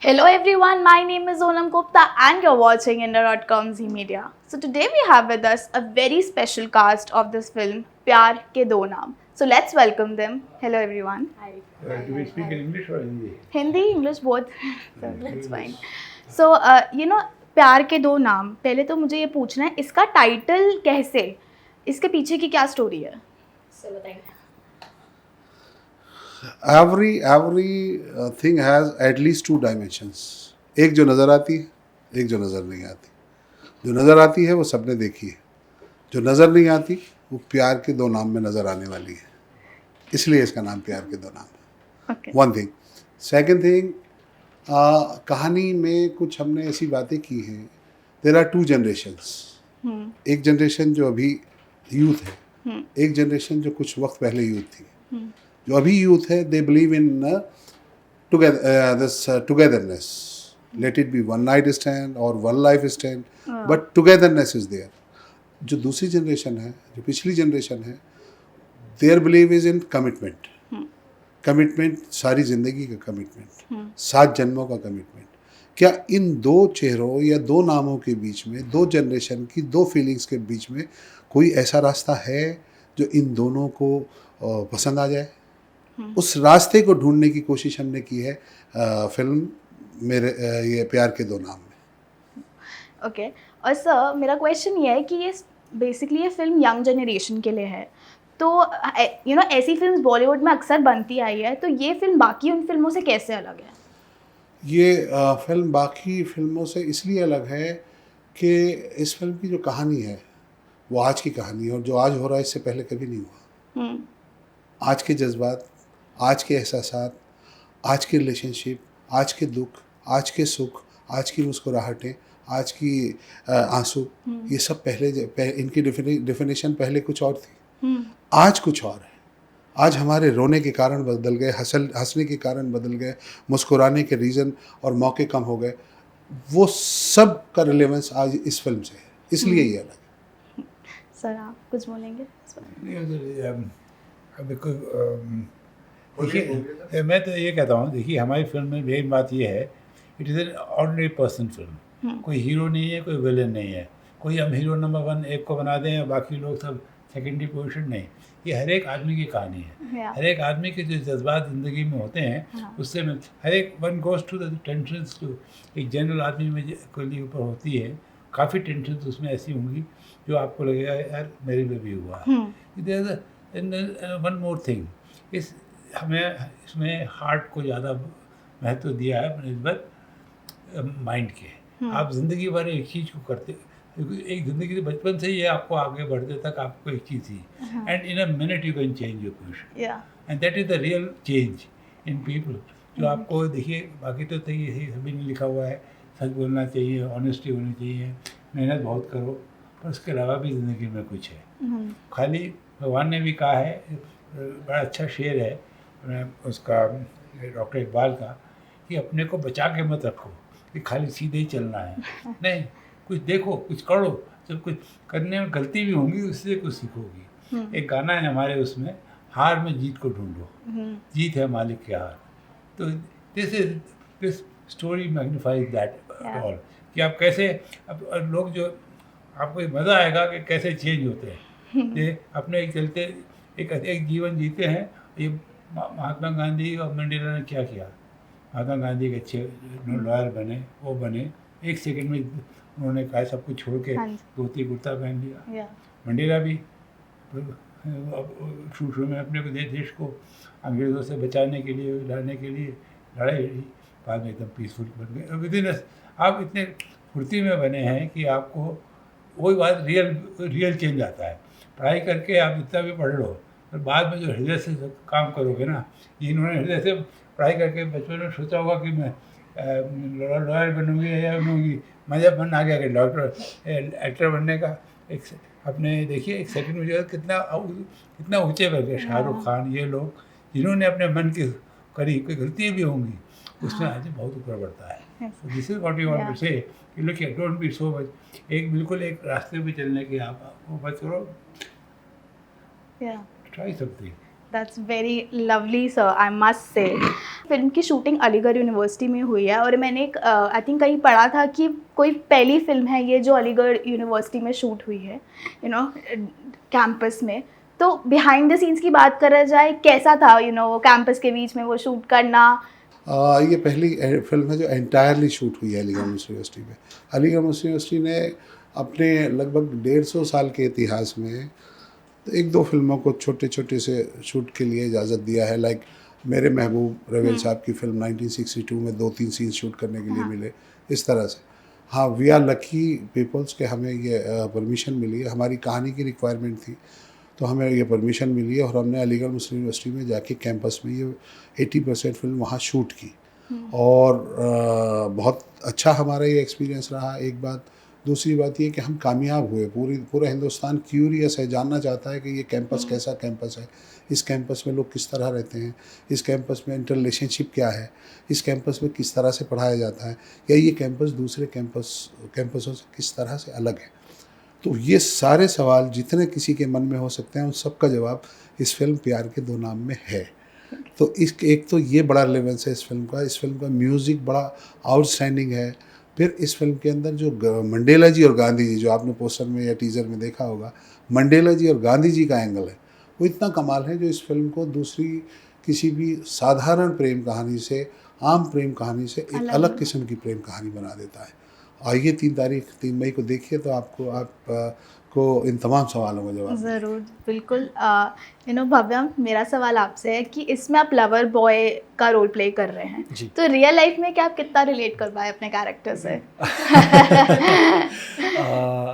Hello everyone, my name is Onam Gupta and you're watching India.com Z Media. So today we have with us a very special cast of this film, Pyar Ke Do Naam. So let's welcome them. Hello everyone. Hi. Do we speak in English or Hindi? Hindi, English, both. So that's fine. So, प्यार के दो नाम. पहले तो मुझे ये पूछना है, इसका टाइटल कैसे? इसके पीछे की क्या स्टोरी है? So बताएंगे. every thing has at least two dimensions. एक जो नज़र आती है, एक जो नज़र नहीं आती. जो नज़र आती है वो सबने देखी है, जो नज़र नहीं आती वो प्यार के दो नाम में नज़र आने वाली है, इसलिए इसका नाम प्यार के दो नाम है. Okay. One thing. Second thing, कहानी में कुछ हमने ऐसी बातें की हैं. There are two generations. एक जनरेशन जो अभी यूथ है, एक जनरेशन जो कुछ वक्त पहले यूथ थी. जो अभी यूथ है, they believe in togetherness. Let it be one night stand और one life stand, but togetherness is there. जो दूसरी जनरेशन है, जो पिछली जनरेशन है, their believe is in commitment. Commitment, सारी ज़िंदगी का कमिटमेंट, 7 जन्मों का कमिटमेंट. क्या इन दो चेहरों या दो नामों के बीच में, दो जनरेशन की दो फीलिंग्स के बीच में कोई ऐसा रास्ता है जो इन दोनों को पसंद आ जाए? उस रास्ते को ढूंढने की कोशिश हमने की है फिल्म मेरे ये प्यार के दो नाम में. ओके. और सर, मेरा क्वेश्चन ये है कि ये बेसिकली ये फिल्म यंग जनरेशन के लिए है. तो ऐसी फिल्म्स बॉलीवुड में अक्सर बनती आई है, तो ये फिल्म बाकी उन फिल्मों से कैसे अलग है? ये फिल्म बाकी फिल्मों से इसलिए अलग है कि इस फिल्म की जो कहानी है वो आज की कहानी है, और जो आज हो रहा है इससे पहले कभी नहीं हुआ. आज के जज्बात, आज के एहसासात, आज के रिलेशनशिप, आज के दुख, आज के सुख, आज की मुस्कुराहटें, आज की आंसू, ये सब इनकी डेफिनेशन पहले कुछ और थी. आज कुछ और है. आज हमारे रोने के कारण बदल गए, हंसने के कारण बदल गए, मुस्कुराने के रीज़न और मौके कम हो गए. वो सब का रिलेवेंस आज इस फिल्म से है, इसलिए ये अलग है. सर, आप कुछ बोलेंगे? देखिए, मैं तो ये कहता हूँ, देखिए हमारी फिल्म में मेन बात ये है, it is an ordinary person film. कोई हीरो नहीं है, कोई विलन नहीं है, कोई हम हीरो नंबर 1 एक को बना दें और बाकी लोग सब सेकेंडरी पोजीशन नहीं. ये हर एक आदमी की कहानी है. हर एक आदमी के जो जज्बात ज़िंदगी में होते हैं, उससे में हर एक one goes to the tensions too. एक जनरल आदमी में के लिए ऊपर होती है, काफ़ी टेंशन उसमें ऐसी होंगी जो आपको लगेगा यार मेरे में भी हुआ. वन मोर थिंग, हमें इसमें हार्ट को ज़्यादा महत्व दिया है बनिस्बत माइंड के. आप ज़िंदगी भर एक चीज़ को करते, क्योंकि एक ज़िंदगी बचपन से ही आपको आगे बढ़ते तक आपको एक चीज़ थी, and in a minute you can change your position, and that is the real change in people. जो आपको देखिए, बाकी तो यही सभी ने लिखा हुआ है, सच बोलना चाहिए, ऑनेस्टी होनी चाहिए, मेहनत बहुत करो, पर उसके अलावा भी ज़िंदगी में कुछ है. खाली भगवान ने भी कहा है, बड़ा अच्छा शेर है उसका, डॉक्टर इकबाल का, कि अपने को बचा के मत रखो कि खाली सीधे ही चलना है. नहीं, कुछ देखो, कुछ करो. जब कुछ करने में गलती भी होंगी, उससे कुछ सीखोगी. एक गाना है हमारे उसमें, हार में जीत को ढूंढो, जीत है मालिक के हार. तो this story magnifies that all, कि आप कैसे, अब लोग जो आपको मज़ा आएगा कि कैसे चेंज होते हैं. ये अपने एक चलते एक जीवन जीते हैं. ये महात्मा गांधी और मंडेला ने क्या किया? महात्मा गांधी के अच्छे लॉयर बने, वो बने, एक सेकंड में उन्होंने कहा सब कुछ छोड़ के धोती कुर्ता पहन लिया. मंडेला भी शुरू में अपने देश को अंग्रेज़ों से बचाने के लिए, लड़ने के लिए लड़ाई, बाद में एकदम पीसफुल बन गए. विदिन आप इतने फुर्ती में बने हैं कि आपको वही बात रियल चेंज आता है. पढ़ाई करके आप जितना भी पढ़ लो, पर बाद में जो हृदय से काम करोगे ना, इन्होंने हृदय से पढ़ाई करके बचपन में सोचा होगा कि मैं लॉयर बनूंगी या बनूंगी, मज़ा बन आ गया कि डॉक्टर एक्टर बनने का. एक अपने देखिए, एक सेकंड में जो है कितना ऊँचे बढ़ गए. शाहरुख खान, ये लोग जिन्होंने अपने मन की करी, कोई गलती भी होंगी, उसमें आदमी बहुत ऊपर बढ़ता है. This is what you want to say, कि look don't be so much, बिल्कुल एक रास्ते पे चलने के आप वो मत करो, try something. That's very lovely sir, I must say. Film की शूटिंग अलीगढ़ यूनिवर्सिटी में हुई है और मैंने एक आई थिंक कहीं पढ़ा था कि कोई पहली फिल्म है ये जो अलीगढ़ यूनिवर्सिटी में शूट हुई है, यू नो, कैंपस में। तो बिहाइंड द सीन्स की बात करा जाए, कैसा था वो कैंपस के बीच में वो शूट करना? ये पहली फिल्म है जो एंटायरली शूट हुई है अलीगढ़ मुस्लिम यूनिवर्सिटी में। अलीगढ़ मुस्लिम यूनिवर्सिटी ने अपने लगभग 150 साल के इतिहास में एक दो फिल्मों को छोटे छोटे से शूट के लिए इजाज़त दिया है। लाइक मेरे महबूब रवेल साहब की फिल्म 1962 में 2-3 सीन शूट करने के लिए मिले, इस तरह से। हाँ, वी आर लकी पीपल्स के हमें ये परमिशन मिली है। हमारी कहानी की रिक्वायरमेंट थी तो हमें ये परमिशन मिली है और हमने अलीगढ़ मुस्लिम यूनिवर्सिटी में जाके कैंपस में ये 80% फिल्म वहाँ शूट की। और बहुत अच्छा हमारा ये एक्सपीरियंस रहा, एक बात। दूसरी बात ये कि हम कामयाब हुए। पूरा हिंदुस्तान क्यूरियस है, जानना चाहता है कि ये कैंपस कैसा कैंपस है, इस कैंपस में लोग किस तरह रहते हैं, इस कैंपस में इंटर रिलेशनशिप क्या है, इस कैंपस में किस तरह से पढ़ाया जाता है, या ये कैंपस दूसरे कैंपसों से किस तरह से अलग है। तो ये सारे सवाल जितने किसी के मन में हो सकते हैं उन सब का जवाब इस फिल्म प्यार के दो नाम में है। तो एक तो ये बड़ा रिलेवेंस है इस फिल्म का। इस फिल्म का म्यूज़िक बड़ा आउटस्टैंडिंग है। फिर इस फिल्म के अंदर जो मंडेला जी और गांधी जी, जो आपने पोस्टर में या टीज़र में देखा होगा, मंडेला जी और गांधी जी का एंगल है, वो इतना कमाल है जो इस फिल्म को दूसरी किसी भी साधारण प्रेम कहानी से, आम प्रेम कहानी से एक अलग किस्म की प्रेम कहानी बना देता है। आइए 3 मई को देखिए तो आपको इन तमाम सवालों का जवाब ज़रूर, बिल्कुल। भव्या, मेरा सवाल आपसे है कि इसमें आप लवर बॉय का रोल प्ले कर रहे हैं, तो रियल लाइफ में क्या आप कितना रिलेट कर पाए अपने कैरेक्टर से?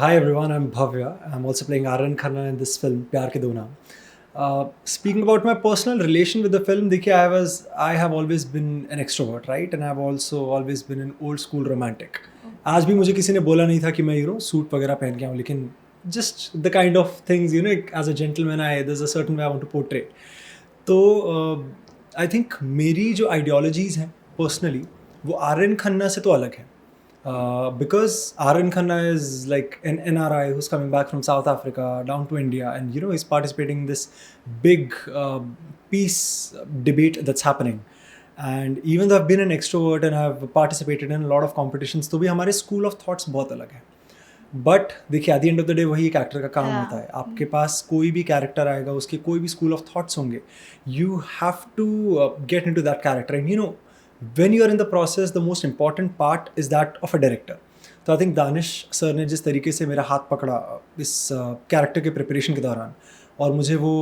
Hi everyone, I'm Bhavya. I'm also playing Aryan Khanna in this film, प्यार के दो नाम. Speaking about my personal relation with the film, देखिए, I have always been an extrovert, right? And I've also always been an old school romantic. आज भी मुझे किसी ने बोला नहीं था कि मैं सूट वगैरह पहन के आऊँ, लेकिन just the kind of things, as a gentleman, there's a certain way I want to portray. तो I think मेरी जो ideologies हैं personally, वो आर्यन खन्ना से तो अलग है. Because Aryan Khanna is like an NRI who's coming back from South Africa down to India, and he's participating in this big peace debate that's happening. And even though I've been an extrovert and I've participated in a lot of competitions, तो भी हमारे school of thoughts बहुत अलग है. But देखिए, at the end of the day वही एक actor का काम होता है. आपके पास कोई भी कैरेक्टर आएगा, उसके कोई भी स्कूल ऑफ थॉट्स होंगे. You have to get into that character, and when you are in the process, the most important part is that of a director. तो आई थिंक दानिश सर ने जिस तरीके से मेरा हाथ पकड़ा इस कैरेक्टर के प्रिपरेशन के दौरान, और मुझे वो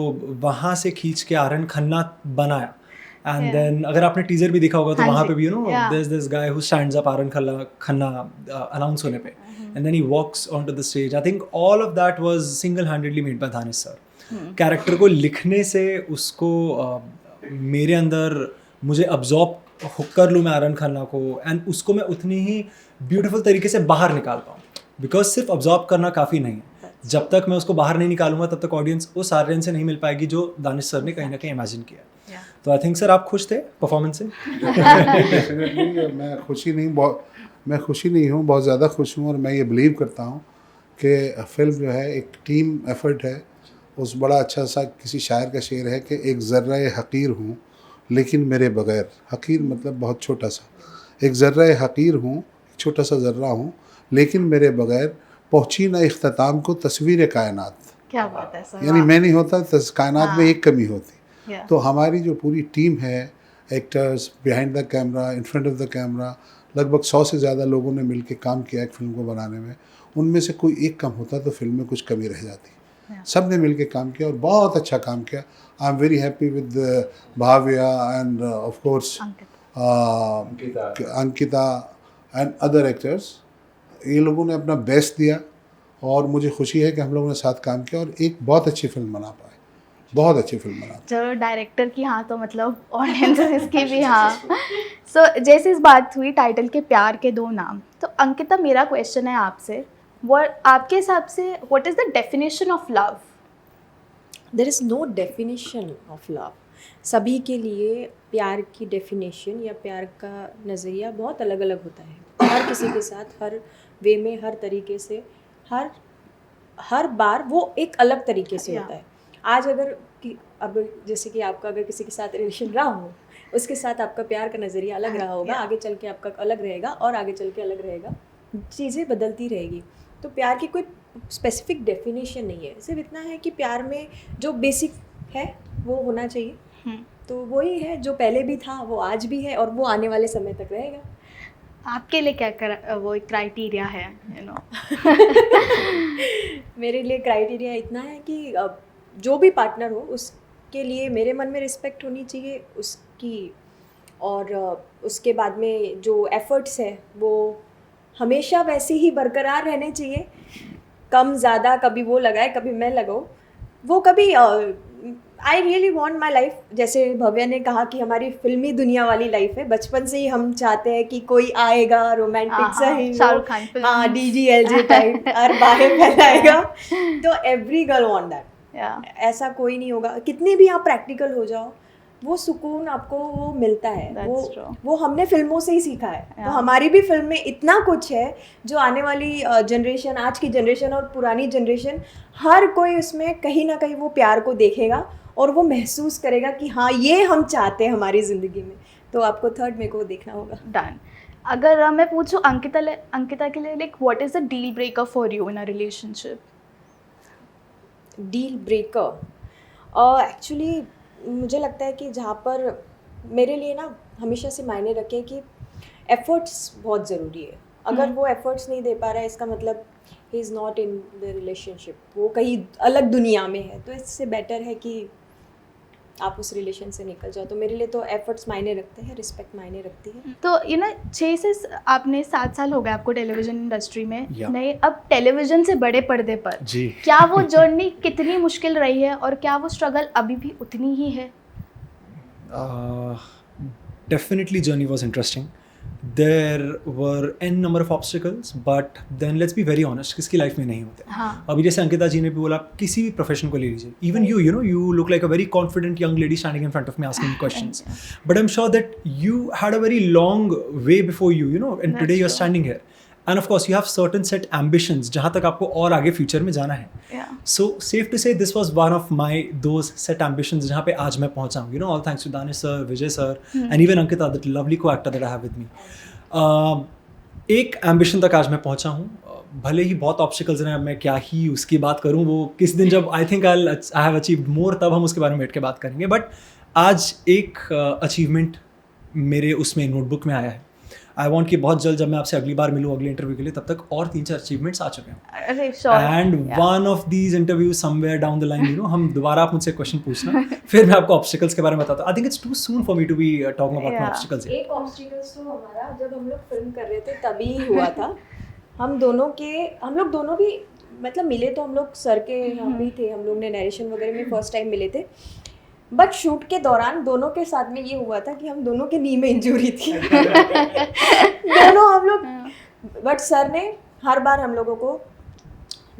वहाँ से खींच के आर्यन खन्ना बनाया. एंड देन अगर आपने टीजर भी देखा होगा तो वहाँ पे भी there's this guy who stands up Aryan Khanna announce होने पे, and then he walks onto the stage. I think all of that was single-handedly made by Danish sir. Character को लिखने से उसको मेरे अंदर मुझे अब्जॉर्ब कर लूँ मैं आर्यन खन्ना को, एंड उसको मैं उतनी ही ब्यूटीफुल तरीके से बाहर निकाल पाऊँ. बिकॉज सिर्फ अब्जॉर्ब करना काफ़ी नहीं है. जब तक मैं उसको बाहर नहीं निकालूंगा तब तक ऑडियंस उस आर्यन से नहीं मिल पाएगी जो दानिश सर ने कहीं ना कहीं इमेजिन किया. तो आई थिंक सर आप खुश थे परफॉर्मेंस से? डेफिनेटली मैं खुशी नहीं हूँ, बहुत ज़्यादा खुश हूँ. और मैं ये बिलीव करता हूँ कि फिल्म जो है एक टीम एफर्ट है. उस बड़ा अच्छा सा किसी शायर का शेर है कि एक ज़र्रा हकीर हूँ लेकिन मेरे बगैर. हकीर मतलब बहुत छोटा सा. एक ज़र्रा हकीर हूँ, एक छोटा सा ज़र्रा हूँ, लेकिन मेरे बगैर पहुँची ना इख्तिताम को तस्वीर कायनात. क्या बात है सर. यानी मैं नहीं होता कायनात में एक कमी होती. तो हमारी जो पूरी टीम है, actors, behind the camera, in front of the camera, लगभग 100 से ज़्यादा लोगों ने मिलकर काम किया एक फिल्म को बनाने में. उनमें से कोई एक कम होता तो फिल्म में कुछ कमी रह जाती. सब ने मिलकर काम किया और बहुत अच्छा काम किया. I am very happy with Bhavya and of course Ankita and other actors. ये लोगों ने अपना बेस्ट दिया और मुझे खुशी है कि हम लोगों ने साथ काम किया और एक बहुत अच्छी फिल्म बना पाए. बहुत अच्छी फिल्म बना. चलो, डायरेक्टर की हाँ तो मतलब ऑडियंसेस इसकी भी हाँ. सो जैसे इस बात हुई टाइटल के प्यार के दो नाम, तो अंकिता मेरा क्वेश्चन है आपसे, आपके हिसाब से what is the definition of love? There is no definition of love. सभी के लिए प्यार की डेफिनेशन या प्यार का नज़रिया बहुत अलग अलग होता है. हर किसी के साथ हर वे में, हर तरीके से, हर बार वो एक अलग तरीके से होता है. आज अब जैसे कि आपका अगर किसी के साथ रिलेशन रहा हो, उसके साथ आपका प्यार का नज़रिया अलग रहा होगा, आगे चल के आपका अलग रहेगा और आगे चल के अलग रहेगा, चीज़ें बदलती रहेगी। तो प्यार की कोई स्पेसिफिक डेफिनेशन नहीं है, सिर्फ इतना है कि प्यार में जो बेसिक है वो होना चाहिए। तो वही है जो पहले भी था, वो आज भी है और वो आने वाले समय तक रहेगा। आपके लिए क्या वो क्राइटेरिया है, यू नो? मेरे लिए क्राइटेरिया इतना है कि जो भी पार्टनर हो उसके लिए मेरे मन में रिस्पेक्ट होनी चाहिए उसकी, और उसके बाद में जो एफर्ट्स है वो हमेशा वैसे ही बरकरार रहने चाहिए। कम ज़्यादा कभी वो लगाए कभी मैं लगाऊँ, वो कभी I really want my life, जैसे भव्या ने कहा कि हमारी फिल्मी दुनिया वाली लाइफ है, बचपन से ही हम चाहते हैं कि कोई आएगा रोमांटिक सा ही, शाहरुख खान फिल्म, हाँ DGLJ टाइप और बाहर फैलाएगा। तो एवरी गर्ल वांट दैट। ऐसा कोई नहीं होगा, कितनी भी आप प्रैक्टिकल हो जाओ, वो सुकून आपको वो मिलता है, वो हमने फिल्मों से ही सीखा है। तो हमारी भी फिल्म में इतना कुछ है जो आने वाली जनरेशन, आज की जनरेशन और पुरानी जनरेशन, हर कोई उसमें कहीं ना कहीं वो प्यार को देखेगा और वो महसूस करेगा कि हाँ ये हम चाहते हैं हमारी ज़िंदगी में। तो आपको थर्ड मेरे को देखना होगा। डन। अगर मैं पूछूं अंकिता के लिए, like what is the deal breaker for you in a relationship? Deal breaker actually मुझे लगता है कि जहाँ पर मेरे लिए ना हमेशा से मायने रखे कि एफर्ट्स बहुत ज़रूरी है। अगर वो एफर्ट्स नहीं दे पा रहा है, इसका मतलब he is not in the relationship, वो कहीं अलग दुनिया में है। तो इससे बेटर है कि आप उस रिलेशन से निकल जाओ। तो मेरे लिए तो एफर्ट्स मायने रखते हैं, रिस्पेक्ट मायने रखती है। तो यू नो 6 से आपने 7 साल हो गए आपको टेलीविज़न इंडस्ट्री में, Yeah. नहीं अब टेलीविज़न से बड़े पर्दे पर जी क्या वो जर्नी कितनी मुश्किल रही है और क्या वो स्ट्रगल अभी भी उतनी ही है? Definitely journey was interesting. There were n number of obstacles, but then let's be very honest, किसकी लाइफ में नहीं होते। हाँ अभी जैसे अंकिता जी ने भी बोला, किसी भी प्रोफेशन को ले लीजिए, even you know you look like a very confident young lady standing in front of me asking me questions, but I am sure that you had a very long way before you know, and today you are standing here, and of course you have certain set ambitions जहाँ तक आपको और आगे future में जाना है। yeah. So safe to say this was one of my those set ambitions जहाँ पे आज मैं पहुँचा हूँ, you know, all thanks to Danish sir, Vijay sir, and even Ankita, that lovely co-actor that I have with me. एक ambition तक आज मैं पहुँचा हूँ, भले ही बहुत ऑब्स्टिकल्स रहे, मैं क्या ही उसकी बात करूँ, वो किस दिन जब आई थिंक आई हैव अचीव्ड मोर तब हम उसके बारे में बैठ के बात करेंगे, बट आज एक अचीवमेंट मेरे उसमें नोटबुक में आया है। आई वॉन्ट कि बहुत जल्द जब मैं आपसे अगली बार मिलूँ अगले इंटरव्यू के लिए, तब तक और 3-4 अचीवमेंट्स आ चुके हैं। अरे sure. And one of these interviews somewhere down the line, you know, हम दोबारा आप मुझसे क्वेश्चन पूछना, फिर मैं आपको ऑब्स्टिकल्स के बारे में बताता हूँ। I think it's too soon for me to be talking about my obstacles. एक ऑब्स्टिकल्स तो हमारा जब हम लोग फिल्म कर रहे थे तभी हुआ था। हम लोग दोनों भी मतलब मिले तो हम लोग सर के यहाँ भी थे, हम लोग ने नरेशन वगैरह में फर्स्ट टाइम मिले थे, बट शूट के दौरान दोनों के साथ में ये हुआ था कि हम दोनों के नी में इंजरी थी। दोनों हम लोग, बट सर ने हर बार हम लोगों को,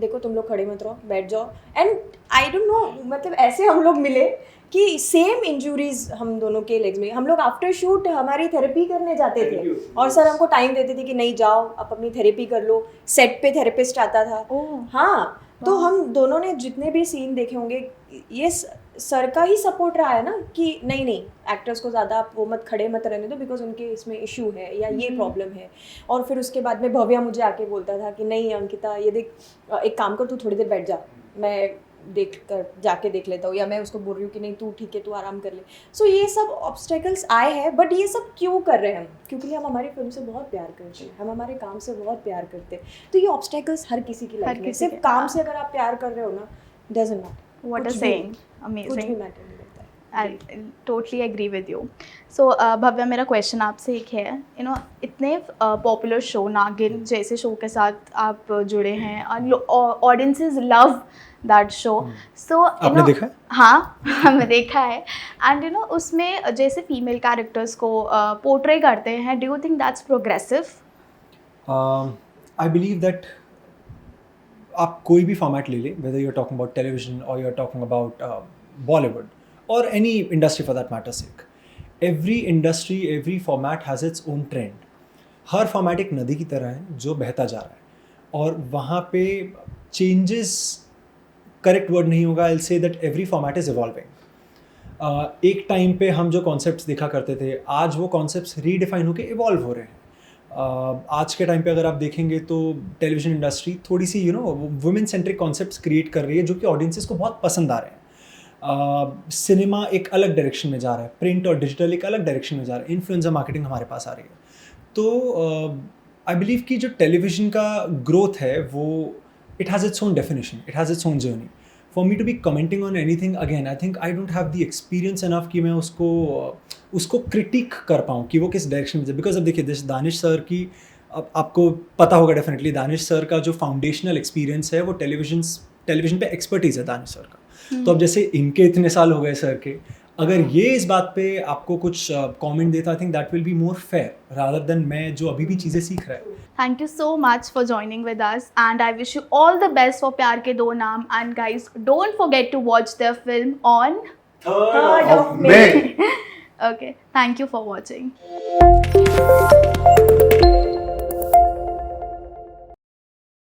देखो तुम लोग खड़े मत रहो, बैठ जाओ, एंड आई डोंट नो मतलब ऐसे हम लोग मिले कि सेम इंजरीज हम दोनों के लेग्स में। हम लोग आफ्टर शूट हमारी थेरेपी करने जाते थे और सर हमको टाइम देते थे कि नहीं जाओ आप अपनी थेरेपी कर लो, सेट पे थेरेपिस्ट आता था। हाँ, तो हम दोनों ने जितने भी सीन देखे होंगे, ये सर का ही सपोर्ट रहा है ना कि नहीं एक्टर्स को ज़्यादा आप वो मत खड़े मत रहने दो बिकॉज उनके इसमें इशू है या ये प्रॉब्लम है। और फिर उसके बाद में भव्या मुझे आके बोलता था कि नहीं अंकिता ये देख, एक काम कर, तू थोड़ी देर बैठ जा, मैं जाके देख लेता हूँ, या मैं उसको बोल रही हूँ कि नहीं तू ठीक है, तू आराम कर ले। सो ये सब ऑब्स्टेकल्स आए हैं, बट ये सब क्यों कर रहे हैं हम? क्योंकि हम हमारी फिल्म से बहुत प्यार करते हैं, हम हमारे काम से बहुत प्यार करते हैं। तो ये ऑब्स्टेकल्स हर किसी की लाइफ में, सिर्फ काम से अगर आप प्यार कर रहे हो ना, doesn't matter. What a saying, amazing. कुछ भी मैटर नहीं करता है। I totally agree with you. So Bhavya, मेरा क्वेश्चन आपसे एक है, यू नो इतने पॉपुलर शो नागिन जैसे शो के साथ आप जुड़े हैं और ऑडियंसेस लव दैट शो। सो आपने देखा है? हाँ हमने देखा है। एंड यू नो उसमें जैसे फीमेल कैरेक्टर्स को पोर्ट्रे करते हैं, do you think that's progressive? I believe that आप कोई भी फॉर्मेट ले लें, whether you are talking about television और you are talking about Bollywood और any industry for that matter sake, every industry every format has its own trend. हर format एक नदी की तरह है जो बहता जा रहा है और वहाँ पे चेंजेस, करेक्ट वर्ड नहीं होगा, I will say that every format is evolving. एक टाइम पे हम जो कॉन्सेप्ट्स देखा करते थे, आज वो कॉन्सेप्ट्स रीडिफाइन होकर इवॉल्व हो रहे हैं। आज के टाइम पे अगर आप देखेंगे तो टेलीविज़न इंडस्ट्री थोड़ी सी वुमेन सेंट्रिक कॉन्सेप्ट्स क्रिएट कर रही है जो कि ऑडियंसेस को बहुत पसंद आ रहे हैं। सिनेमा एक अलग डायरेक्शन में जा रहा है, प्रिंट और डिजिटल एक अलग डायरेक्शन में जा रहा है, इन्फ्लुएंसर मार्केटिंग हमारे पास आ रही है। तो आई बिलीव कि जो टेलीविज़न का ग्रोथ है वो it has its own definition, it has its own journey. For me to be commenting on anything again, I think I don't have the experience enough कि मैं उसको क्रिटिक कर पाऊँ कि वो किस डायरेक्शन में जाए। बिकॉज अब देखिए जैसे दानिश सर की, अब आपको पता होगा डेफिनेटली, दानिश सर का जो फाउंडेशनल एक्सपीरियंस है वो टेलीविज़न पे एक्सपर्टीज़ है दानिश सर का। तो अब जैसे इनके इतने साल हो गए सर के, अगर ये इस बात पे आपको कुछ कमेंट देता, I think that will be more fair rather than मैं जो अभी भी चीज़ें सीख रहा है। Thank you so much for joining with us, and I wish you all the best for Pyar Ke Do Naam. And guys, don't forget to watch their film on 3rd of May. Okay, thank you for watching.